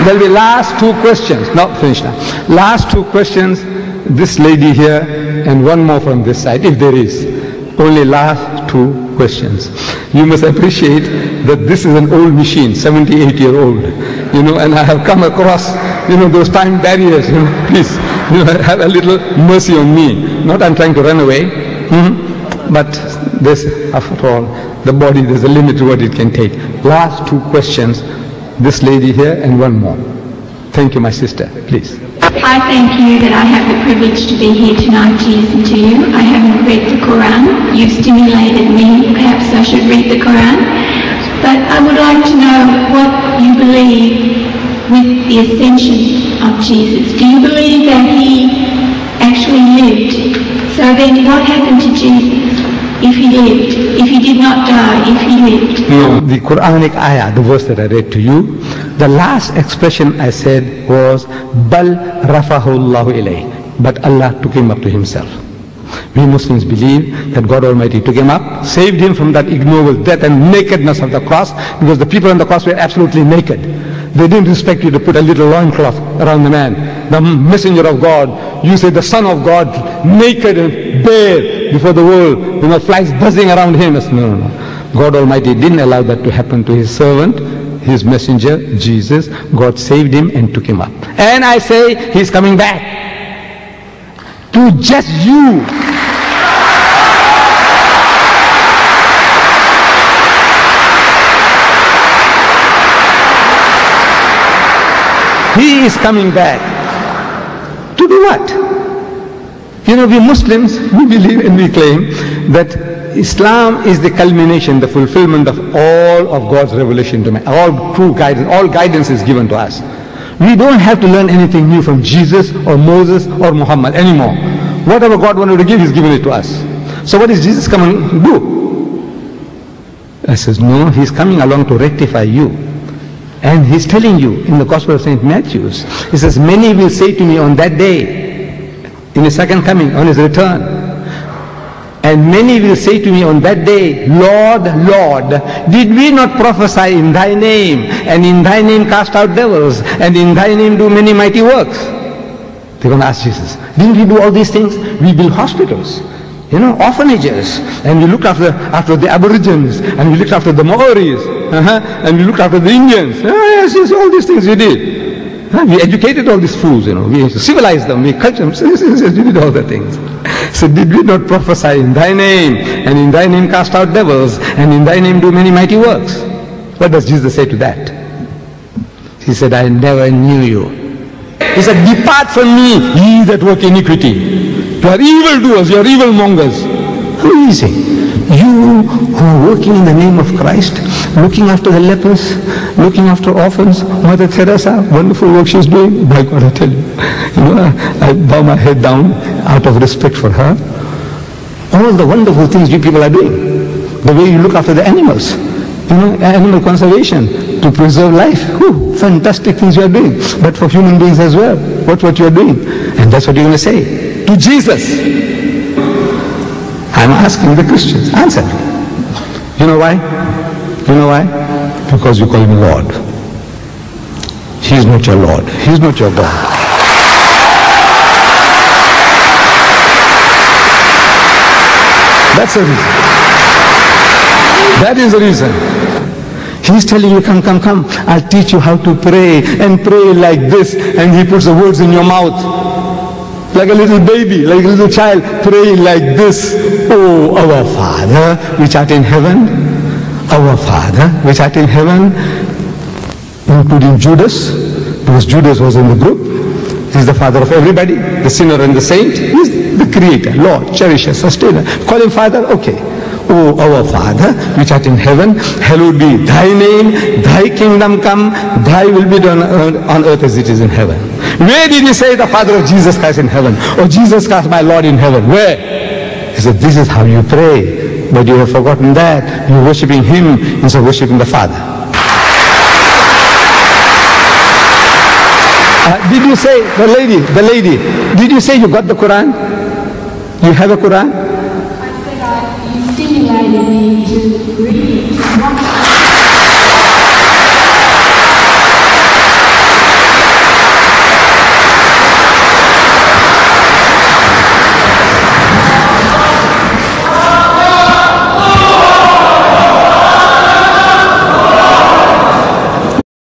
There'll be last two questions. No, finish now. Last two questions. This lady here and one more from this side, if there is. Only last two questions. You must appreciate that this is an old machine, 78-year-old. And I have come across, those time barriers. Please, have a little mercy on me. Not I'm trying to run away. But this, after all, the body, there's a limit to what it can take. Last two questions. This lady here and one more. Thank you, my sister. Please. I thank you that I have the privilege to be here tonight to listen to you. I haven't read the Quran. You've stimulated me. Perhaps I should read the Quran. But I would like to know what you believe with the ascension of Jesus. Do you believe that he actually lived? So then what happened to Jesus if he lived? If he did not die, if he lived? No, the Quranic ayah, the verse that I read to you, the last expression I said was, Bal rafahu Allahu ilayh. But Allah took him up to himself. We Muslims believe that God Almighty took him up, saved him from that ignoble death and nakedness of the cross, because the people on the cross were absolutely naked. They didn't respect you to put a little loincloth around the man. The messenger of God, you say the son of God, naked and bare before the world, flies buzzing around him. No. God Almighty didn't allow that to happen to his servant, his messenger, Jesus. God saved him and took him up. And I say, he's coming back to just you. He is coming back. To do what? We Muslims, we believe and we claim that Islam is the culmination, the fulfillment of all of God's revelation to man. All true guidance, all guidance is given to us. We don't have to learn anything new from Jesus or Moses or Muhammad anymore. Whatever God wanted to give, He's given it to us. So what is Jesus coming to do? I says, no, He's coming along to rectify you. And He's telling you in the Gospel of St. Matthew, He says, many will say to me on that day, in His second coming, on His return, and many will say to me on that day, Lord, Lord, did we not prophesy in Thy name, and in Thy name cast out devils, and in Thy name do many mighty works? They're going to ask Jesus, didn't we do all these things? We built hospitals, orphanages, and we looked after the Aborigines, and we looked after the Maoris, and we looked after the Indians. Yes, all these things we did. We educated all these fools, we civilized them, we cultured them, we did all the things. So did we not prophesy in Thy name, and in Thy name cast out devils, and in Thy name do many mighty works? What does Jesus say to that? He said, I never knew you. He said, depart from me, ye that work iniquity. You are evildoers, you are evilmongers. Who is he? You who are working in the name of Christ, looking after the lepers, looking after orphans. Mother Teresa, wonderful work she's doing. My God, I tell you, I bow my head down out of respect for her. All the wonderful things you people are doing. The way you look after the animals, animal conservation, to preserve life. Whew, fantastic things you are doing. But for human beings as well, what you are doing. And that's what you're going to say to Jesus. I'm asking the Christians, answer. You know why? Because you call him Lord. He's not your Lord. He's not your God. That's the reason. That is the reason. He's telling you, come, I'll teach you how to pray, and pray like this, and He puts the words in your mouth. Like a little baby, like a little child, praying like this. Oh, our Father, which art in heaven. Our Father, which art in heaven. Including Judas, because Judas was in the group. He's the father of everybody, the sinner and the saint. He's the creator, Lord, cherisher, sustainer. Call him Father, okay. Oh, our Father, which art in heaven, hallowed be Thy name, Thy kingdom come, Thy will be done on earth as it is in heaven. Where did He say the Father of Jesus Christ in heaven? Or Jesus Christ my Lord in heaven? Where? He said, this is how you pray. But you have forgotten that. You're worshipping Him instead of worshipping the Father. Did you say, the lady, did you say you got the Quran? You have a Quran?